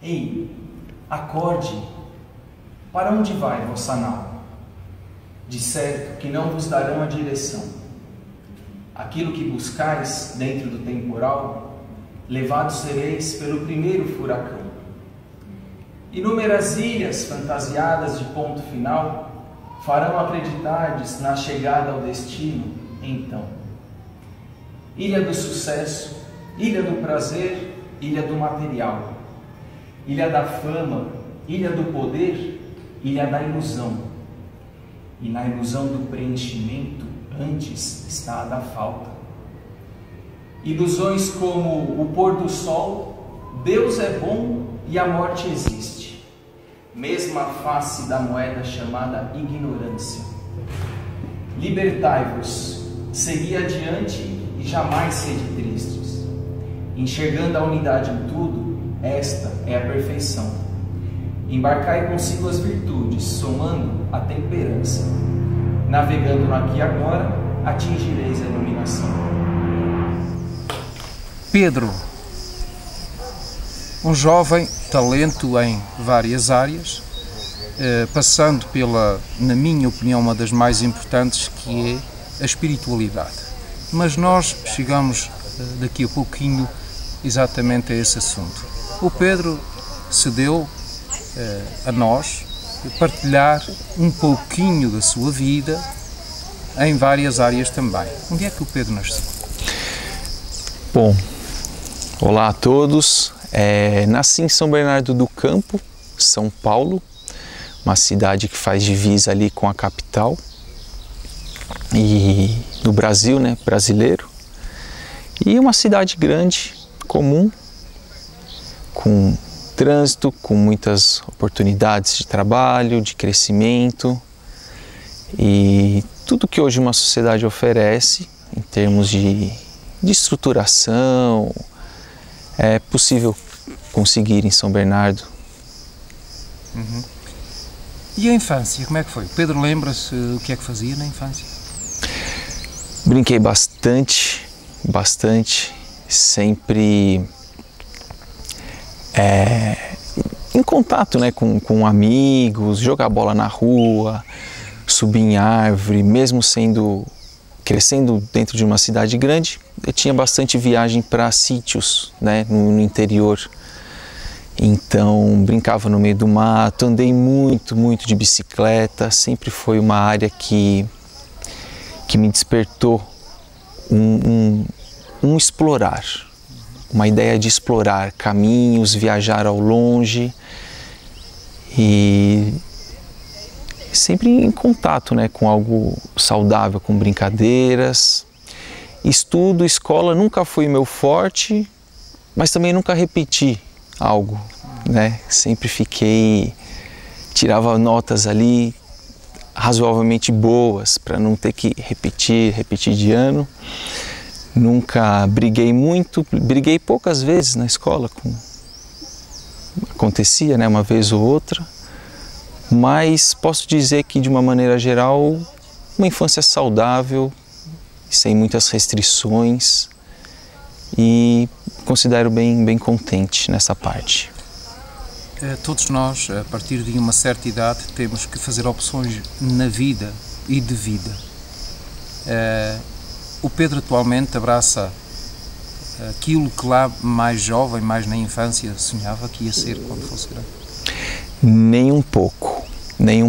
Ei, acorde, para onde vai vossa nau? De certo que não vos darão a direção. Aquilo que buscais dentro do temporal, levados sereis pelo primeiro furacão. Inúmeras ilhas fantasiadas de ponto final farão acreditardes na chegada ao destino, então. Ilha do sucesso, ilha do prazer, ilha do material. Ilha da fama, ilha do poder, ilha da ilusão. E na ilusão do preenchimento, antes está a da falta. Ilusões como o pôr do sol, Deus é bom e a morte existe. Mesma face da moeda chamada ignorância. Libertai-vos, segui adiante e jamais sede tristes. Enxergando a unidade em tudo, esta é a perfeição. Embarcai consigo as virtudes, somando a temperança. Navegando no aqui e agora, atingireis a iluminação. Pedro, um jovem talento em várias áreas, passando pela, na minha opinião, uma das mais importantes, que é a espiritualidade. Mas nós chegamos daqui a pouquinho exatamente a esse assunto. O Pedro cedeu a nós partilhar um pouquinho da sua vida em várias áreas também. Onde é que o Pedro nasceu? Bom, olá a todos. Nasci em São Bernardo do Campo, São Paulo, uma cidade que faz divisa ali com a capital e do Brasil, né, brasileiro. E uma cidade grande, comum, com trânsito, com muitas oportunidades de trabalho, de crescimento e tudo que hoje uma sociedade oferece em termos de estruturação é possível conseguir em São Bernardo. Uhum. E a infância, como é que foi? Pedro lembra-se o que é que fazia na infância? Brinquei bastante, sempre em contato, né, com amigos, jogar bola na rua, subir em árvore, mesmo crescendo dentro de uma cidade grande, eu tinha bastante viagem para sítios, né, no interior. Então brincava no meio do mato, andei muito de bicicleta, sempre foi uma área que me despertou um explorar, uma ideia de explorar caminhos, viajar ao longe e sempre em contato, né, com algo saudável, com brincadeiras. Estudo, escola nunca foi meu forte, mas também nunca repeti algo, né? Sempre tirava notas ali razoavelmente boas para não ter que repetir de ano. Nunca briguei muito, briguei poucas vezes na escola, acontecia, né, uma vez ou outra, mas posso dizer que de uma maneira geral, uma infância saudável, sem muitas restrições e considero bem contente nessa parte. Todos nós, a partir de uma certa idade, temos que fazer opções na vida e de vida. O Pedro atualmente abraça aquilo que lá mais jovem, mais na infância, sonhava que ia ser quando fosse grande? Nem um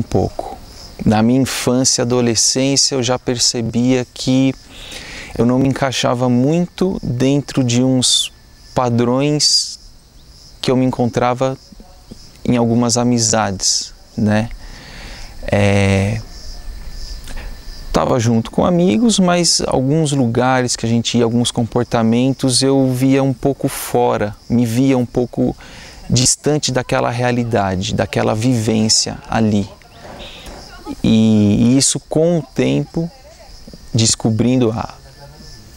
pouco. Na minha infância e adolescência eu já percebia que eu não me encaixava muito dentro de uns padrões que eu me encontrava em algumas amizades, né? Estava junto com amigos, mas alguns lugares que a gente ia, alguns comportamentos eu via um pouco fora, me via um pouco distante daquela realidade, daquela vivência ali. E isso, com o tempo, descobrindo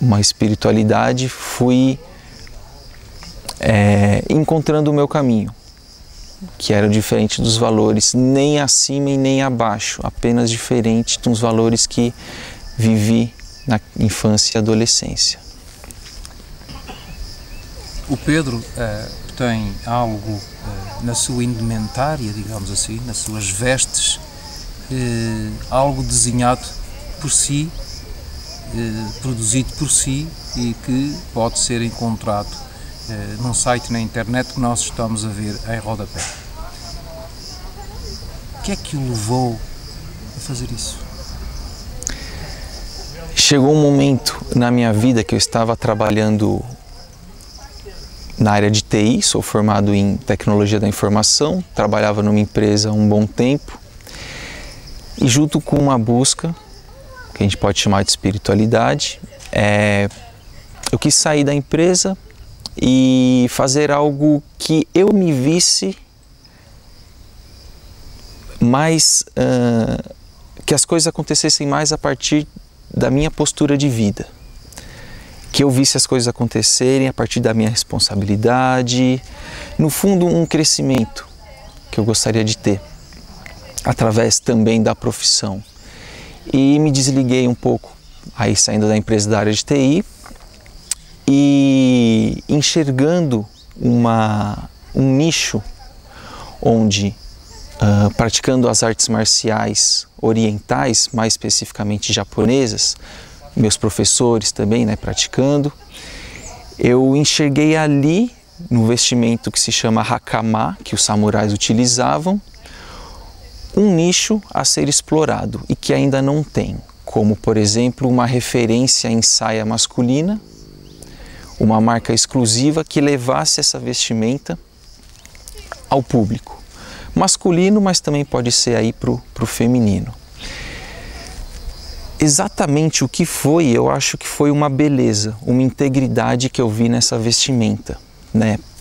uma espiritualidade, fui encontrando o meu caminho, que era diferente dos valores, nem acima e nem abaixo, apenas diferente dos valores que vivi na infância e adolescência. O Pedro tem algo na sua indumentária, digamos assim, nas suas vestes, algo desenhado por si, produzido por si e que pode ser encontrado num site na internet que nós estamos a ver em rodapé. O que é que o levou a fazer isso? Chegou um momento na minha vida que eu estava trabalhando na área de TI, sou formado em tecnologia da informação, trabalhava numa empresa há um bom tempo e junto com uma busca, que a gente pode chamar de espiritualidade, eu quis sair da empresa e fazer algo que eu me visse mais, que as coisas acontecessem mais a partir da minha postura de vida. Que eu visse as coisas acontecerem a partir da minha responsabilidade, no fundo um crescimento que eu gostaria de ter, através também da profissão. E me desliguei um pouco, aí saindo da empresa da área de TI e enxergando um nicho onde, praticando as artes marciais orientais, mais especificamente japonesas, meus professores também, praticando, eu enxerguei ali, no vestimento que se chama hakama, que os samurais utilizavam, um nicho a ser explorado e que ainda não tem, como, por exemplo, uma referência em saia masculina, uma marca exclusiva que levasse essa vestimenta ao público masculino, mas também pode ser aí para o feminino. Exatamente o que foi, eu acho que foi uma beleza, uma integridade que eu vi nessa vestimenta,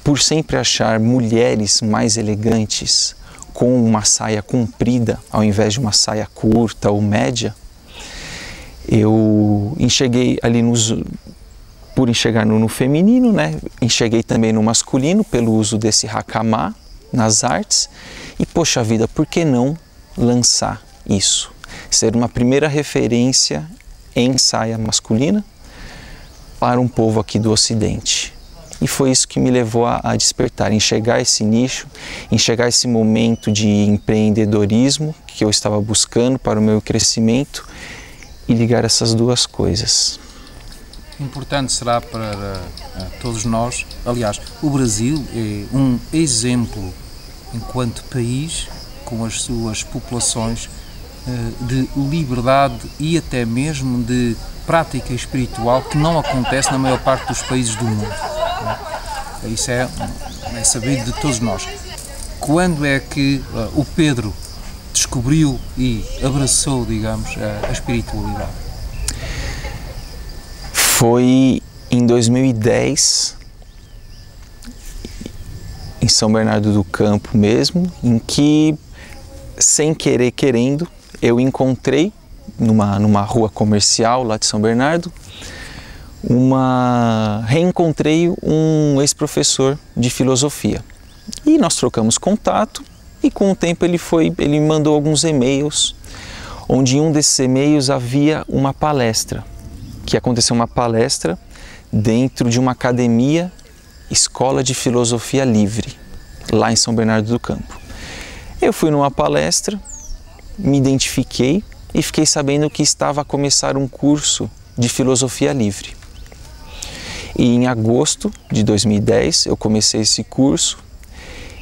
Por sempre achar mulheres mais elegantes com uma saia comprida ao invés de uma saia curta ou média, eu enxerguei ali por enxergar no feminino, enxerguei também no masculino pelo uso desse hakama nas artes e, poxa vida, por que não lançar isso? Ser uma primeira referência em saia masculina para um povo aqui do Ocidente. E foi isso que me levou a despertar, enxergar esse nicho, enxergar esse momento de empreendedorismo que eu estava buscando para o meu crescimento e ligar essas duas coisas. Importante será para todos nós, aliás, o Brasil é um exemplo enquanto país, com as suas populações, de liberdade e até mesmo de prática espiritual que não acontece na maior parte dos países do mundo. Isso é sabido de todos nós. Quando é que o Pedro descobriu e abraçou, digamos, a espiritualidade? Foi em 2010, em São Bernardo do Campo mesmo, em que, sem querer querendo, eu encontrei numa rua comercial lá de São Bernardo, reencontrei um ex-professor de filosofia. E nós trocamos contato e com o tempo ele me mandou alguns e-mails, onde em um desses e-mails havia uma palestra, que aconteceu uma palestra dentro de uma academia, Escola de Filosofia Livre, lá em São Bernardo do Campo. Eu fui numa palestra, me identifiquei e fiquei sabendo que estava a começar um curso de filosofia livre. E em agosto de 2010 eu comecei esse curso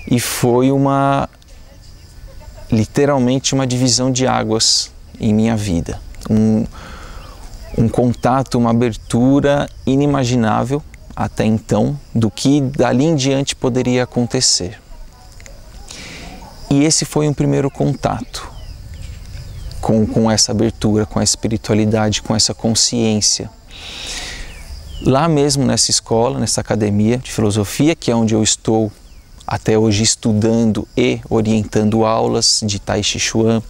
e foi literalmente uma divisão de águas em minha vida. Um contato, uma abertura inimaginável até então do que dali em diante poderia acontecer. E esse foi um primeiro contato com essa abertura, com a espiritualidade, com essa consciência. Lá mesmo nessa escola, nessa academia de filosofia, que é onde eu estou até hoje estudando e orientando aulas de Tai Chi Chuan,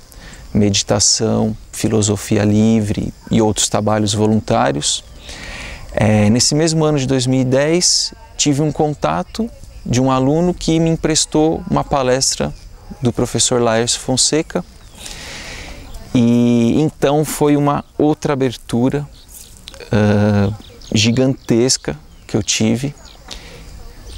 meditação, filosofia livre e outros trabalhos voluntários. Nesse mesmo ano de 2010, tive um contato de um aluno que me emprestou uma palestra do professor Laércio Fonseca. E então foi uma outra abertura gigantesca que eu tive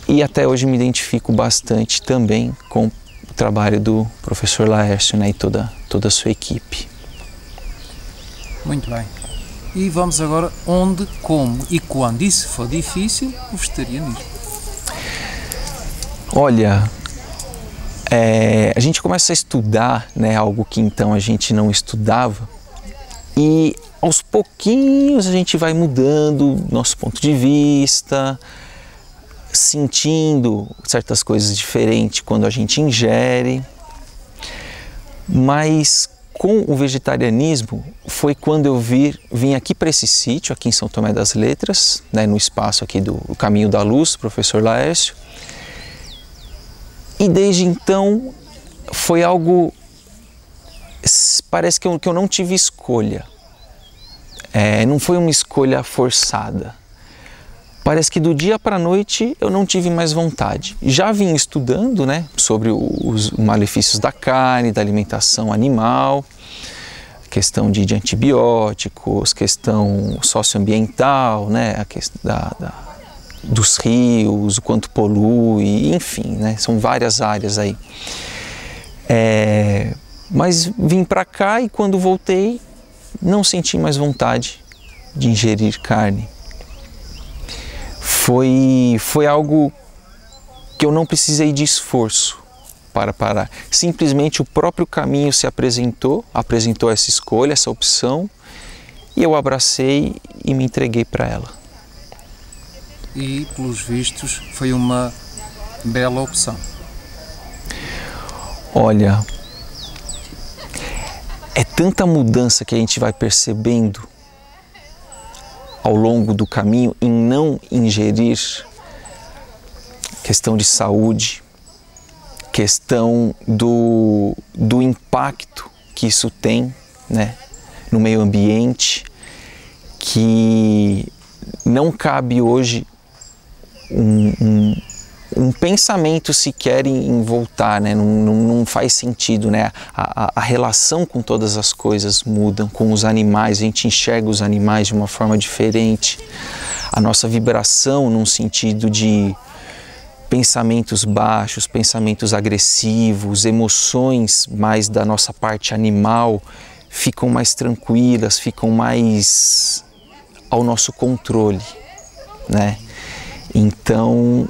E até hoje me identifico bastante também com o trabalho do professor Laércio, né, e toda a sua equipe. Muito bem. E vamos agora onde, como e quando isso for difícil, o vegetarianismo. Olha, a gente começa a estudar, né, algo que então a gente não estudava, e aos pouquinhos a gente vai mudando nosso ponto de vista, sentindo certas coisas diferentes quando a gente ingere, mas com o vegetarianismo foi quando eu vim aqui para esse sítio, aqui em São Tomé das Letras, né, no espaço aqui do Caminho da Luz, professor Laércio, e desde então foi algo, parece que eu não tive escolha, não foi uma escolha forçada. Parece que do dia para a noite eu não tive mais vontade. Já vim estudando, né, sobre os malefícios da carne, da alimentação animal, questão de antibióticos, questão socioambiental, né, a questão dos rios, o quanto polui, enfim, né, são várias áreas aí. Mas vim para cá e quando voltei não senti mais vontade de ingerir carne. Foi algo que eu não precisei de esforço para parar. Simplesmente o próprio caminho se apresentou essa escolha, essa opção, e eu abracei e me entreguei para ela. E, pelos vistos, foi uma bela opção. Olha, é tanta mudança que a gente vai percebendo ao longo do caminho em não ingerir, questão de saúde, questão do impacto que isso tem, né, no meio ambiente, que não cabe hoje um pensamento sequer em voltar, né? Não faz sentido, né? A relação com todas as coisas mudam, com os animais, a gente enxerga os animais de uma forma diferente, a nossa vibração num sentido de pensamentos baixos, pensamentos agressivos, emoções mais da nossa parte animal ficam mais tranquilas, ficam mais ao nosso controle, né? Então,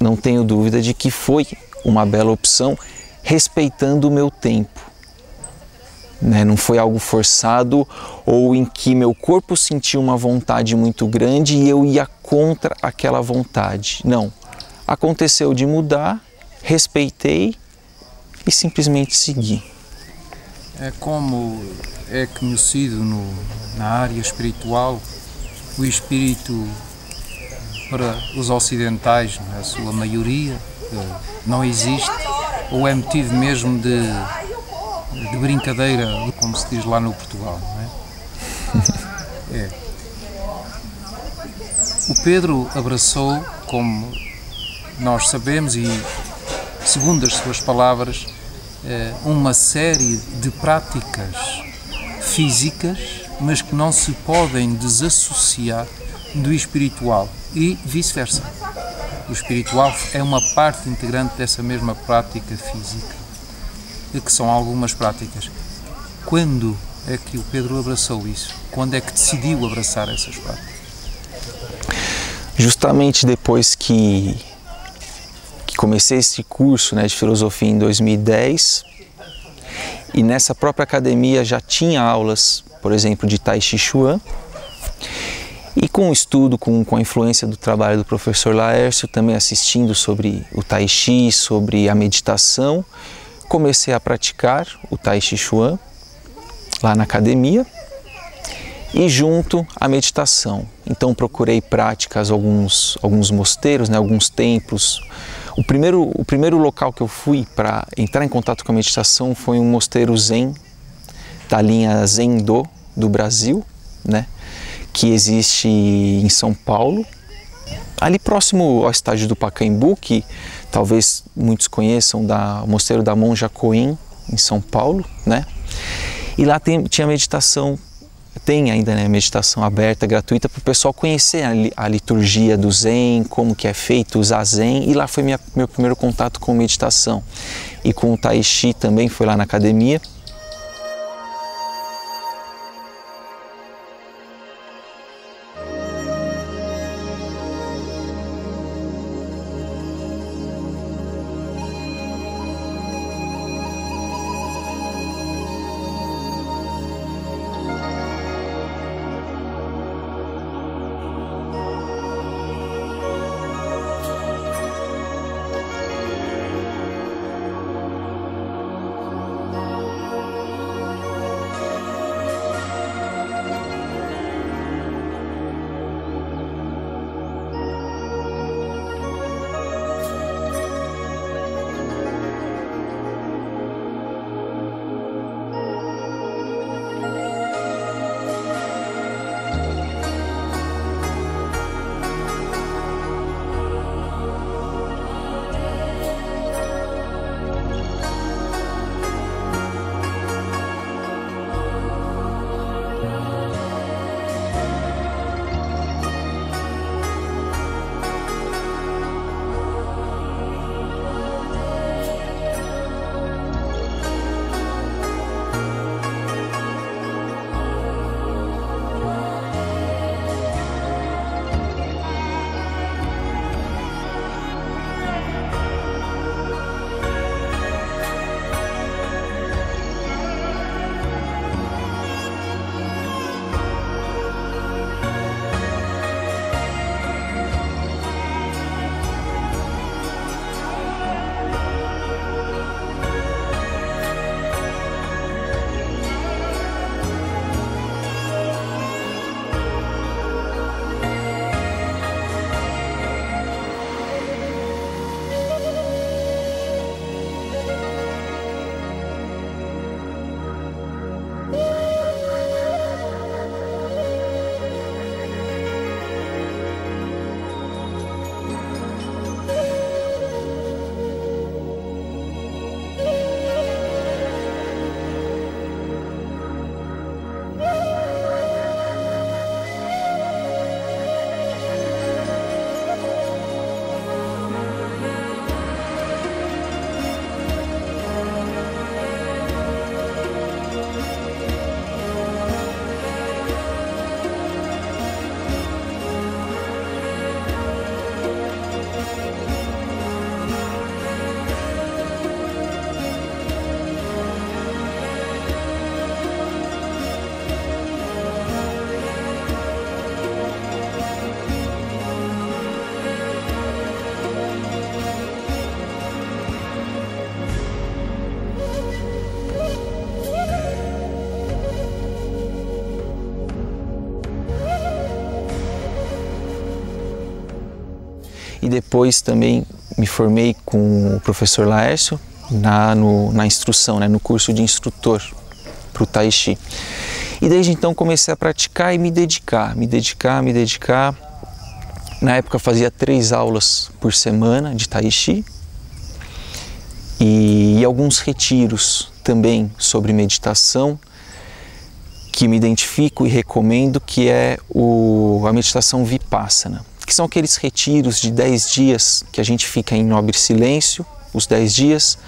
não tenho dúvida de que foi uma bela opção, respeitando o meu tempo, né? Não foi algo forçado ou em que meu corpo sentiu uma vontade muito grande e eu ia contra aquela vontade. Não. Aconteceu de mudar, respeitei e simplesmente segui. É como é conhecido na área espiritual, o espírito para os ocidentais, a sua maioria, não existe, ou é motivo mesmo de brincadeira, como se diz lá no Portugal, não é? O Pedro abraçou, como nós sabemos e segundo as suas palavras, uma série de práticas físicas, mas que não se podem desassociar do espiritual e vice-versa. O espiritual é uma parte integrante dessa mesma prática física, que são algumas práticas. Quando é que o Pedro abraçou isso? Quando é que decidiu abraçar essas práticas? Justamente depois que comecei esse curso, né, de filosofia em 2010, e nessa própria academia já tinha aulas, por exemplo, de Tai Chi Chuan, e com o estudo, com a influência do trabalho do professor Laércio, também assistindo sobre o Tai Chi, sobre a meditação, comecei a praticar o Tai Chi Chuan lá na academia e junto à meditação. Então procurei práticas, alguns mosteiros, né, alguns templos. O primeiro local que eu fui para entrar em contato com a meditação foi um mosteiro Zen, da linha Zendô do Brasil, né, que existe em São Paulo, ali próximo ao estádio do Pacaembu, que talvez muitos conheçam, o mosteiro da Monja Coen, em São Paulo, né? E lá tinha meditação tem ainda, né, meditação aberta, gratuita, para o pessoal conhecer a liturgia do Zen, como que é feito o Zazen, e lá foi meu primeiro contato com meditação. E com o Tai Chi também, foi lá na academia. E depois também me formei com o professor Laércio na instrução, né, no curso de instrutor para o Tai Chi. E desde então comecei a praticar e me dedicar. Na época fazia 3 aulas por semana de Tai Chi e alguns retiros também sobre meditação, que me identifico e recomendo, que é a meditação Vipassana, que são aqueles retiros de 10 dias que a gente fica em nobre silêncio, os 10 dias,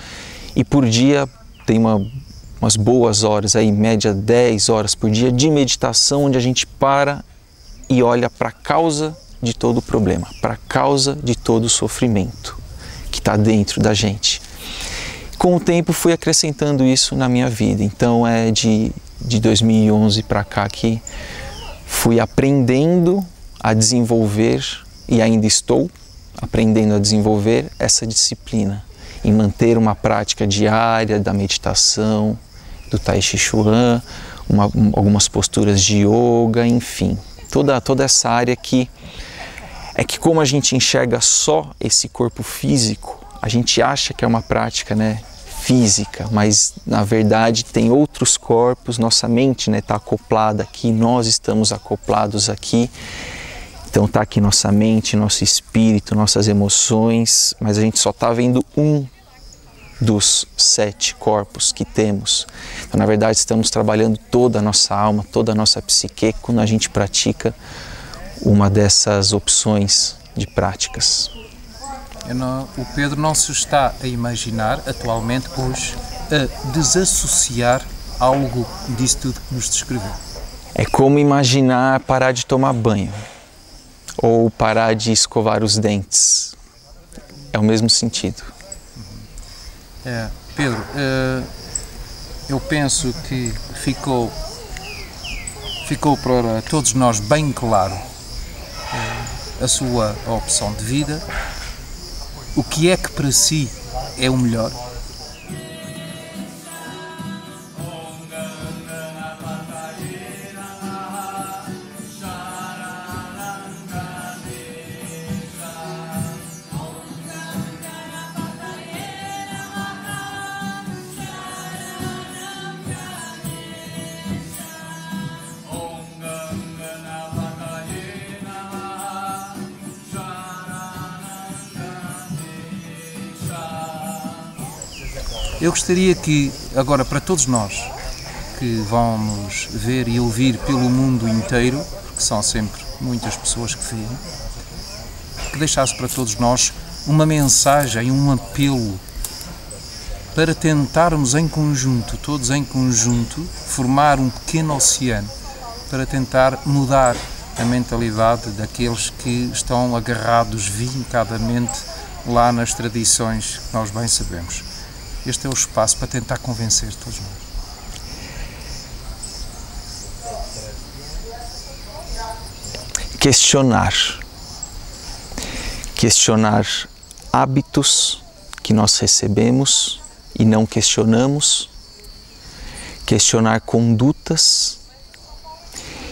e por dia tem umas boas horas, aí, em média 10 horas por dia, de meditação, onde a gente para e olha para a causa de todo o problema, para a causa de todo o sofrimento que está dentro da gente. Com o tempo fui acrescentando isso na minha vida, então é de 2011 para cá que fui aprendendo a desenvolver, e ainda estou aprendendo a desenvolver essa disciplina, em manter uma prática diária da meditação, do Tai Chi Chuan, algumas posturas de yoga, enfim, toda essa área que como a gente enxerga só esse corpo físico, a gente acha que é uma prática, né, física, mas na verdade tem outros corpos, nossa mente, né, está acoplada aqui, nós estamos acoplados aqui. Então está aqui nossa mente, nosso espírito, nossas emoções, mas a gente só está vendo um dos 7 corpos que temos. Então, na verdade, estamos trabalhando toda a nossa alma, toda a nossa psique quando a gente pratica uma dessas opções de práticas. O Pedro não se está a imaginar, atualmente, hoje, a desassociar algo disso tudo que nos descreveu. É como imaginar parar de tomar banho ou parar de escovar os dentes. É o mesmo sentido. Pedro, eu penso que ficou para todos nós bem claro a sua opção de vida. O que é que para si é o melhor? Eu gostaria que, agora para todos nós que vamos ver e ouvir pelo mundo inteiro, porque são sempre muitas pessoas que veem, que deixasse para todos nós uma mensagem, um apelo para tentarmos em conjunto, todos em conjunto, formar um pequeno oceano para tentar mudar a mentalidade daqueles que estão agarrados vincadamente lá nas tradições que nós bem sabemos. Este é o espaço para tentar convencer todos nós. Questionar hábitos que nós recebemos e não questionamos, questionar condutas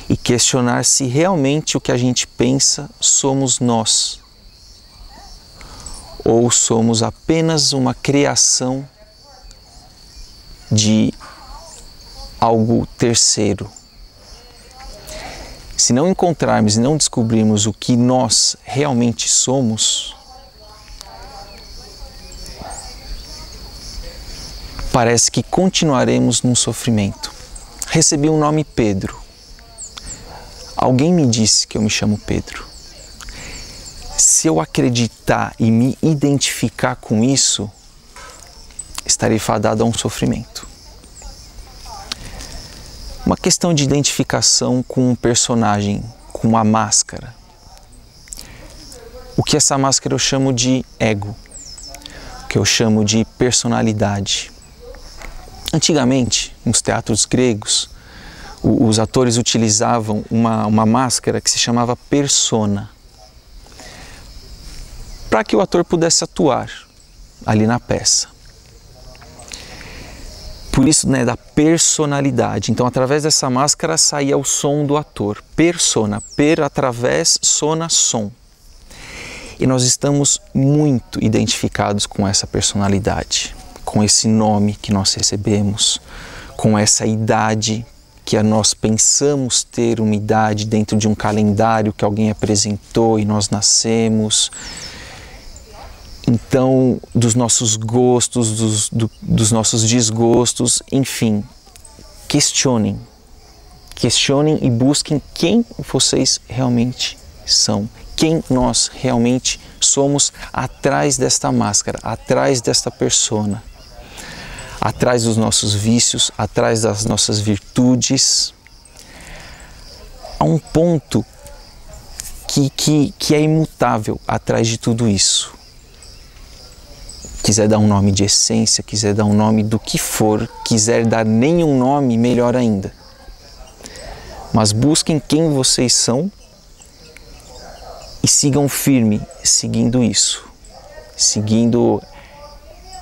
e questionar se realmente o que a gente pensa somos nós ou somos apenas uma criação de algo terceiro. Se não encontrarmos e não descobrirmos o que nós realmente somos, parece que continuaremos num sofrimento. Recebi um nome Pedro. Alguém me disse que eu me chamo Pedro. Se eu acreditar e me identificar com isso, estarei fadado a um sofrimento. Uma questão de identificação com um personagem, com uma máscara. O que essa máscara eu chamo de ego, o que eu chamo de personalidade. Antigamente, nos teatros gregos, os atores utilizavam uma máscara que se chamava persona, para que o ator pudesse atuar ali na peça. Por isso, da personalidade. Então, através dessa máscara saía o som do ator. Persona, per através, sona, som. E nós estamos muito identificados com essa personalidade, com esse nome que nós recebemos, com essa idade que nós pensamos ter uma idade dentro de um calendário que alguém apresentou e nós nascemos. Então, dos nossos gostos, dos nossos desgostos, enfim, questionem e busquem quem vocês realmente são, quem nós realmente somos atrás desta máscara, atrás desta persona, atrás dos nossos vícios, atrás das nossas virtudes. Há um ponto que é imutável atrás de tudo isso. Quiser dar um nome de essência, quiser dar um nome do que for, quiser dar nenhum nome, melhor ainda. Mas busquem quem vocês são e sigam firme, seguindo isso, seguindo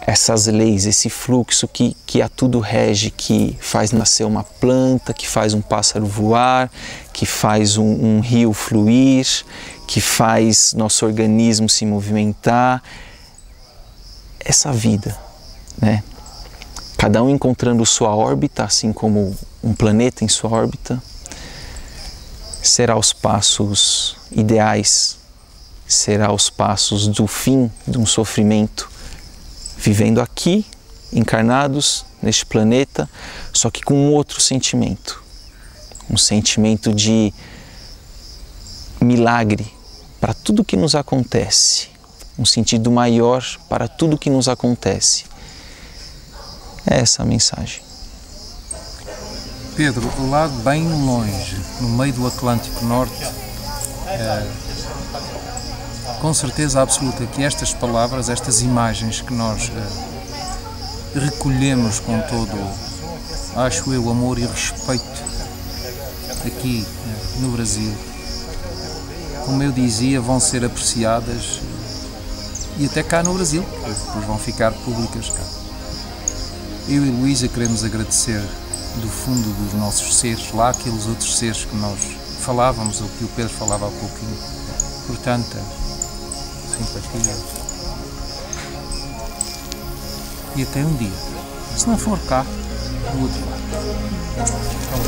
essas leis, esse fluxo que a tudo rege, que faz nascer uma planta, que faz um pássaro voar, que faz um rio fluir, que faz nosso organismo se movimentar. Essa vida, né? Cada um encontrando sua órbita, assim como um planeta em sua órbita, será os passos ideais, será os passos do fim de um sofrimento, vivendo aqui encarnados neste planeta, só que com um outro sentimento. Um sentimento de milagre para tudo que nos acontece. Um sentido maior para tudo que nos acontece. É essa a mensagem. Pedro, lá bem longe, no meio do Atlântico Norte, com certeza absoluta que estas palavras, estas imagens que nós recolhemos com todo, acho eu, amor e respeito aqui no Brasil, como eu dizia, vão ser apreciadas e até cá no Brasil, depois vão ficar públicas cá. Eu e Luísa queremos agradecer do fundo dos nossos seres, lá aqueles outros seres que nós falávamos, ou que o Pedro falava há pouquinho, por tanta simpatia. E até um dia, se não for cá, do outro lado.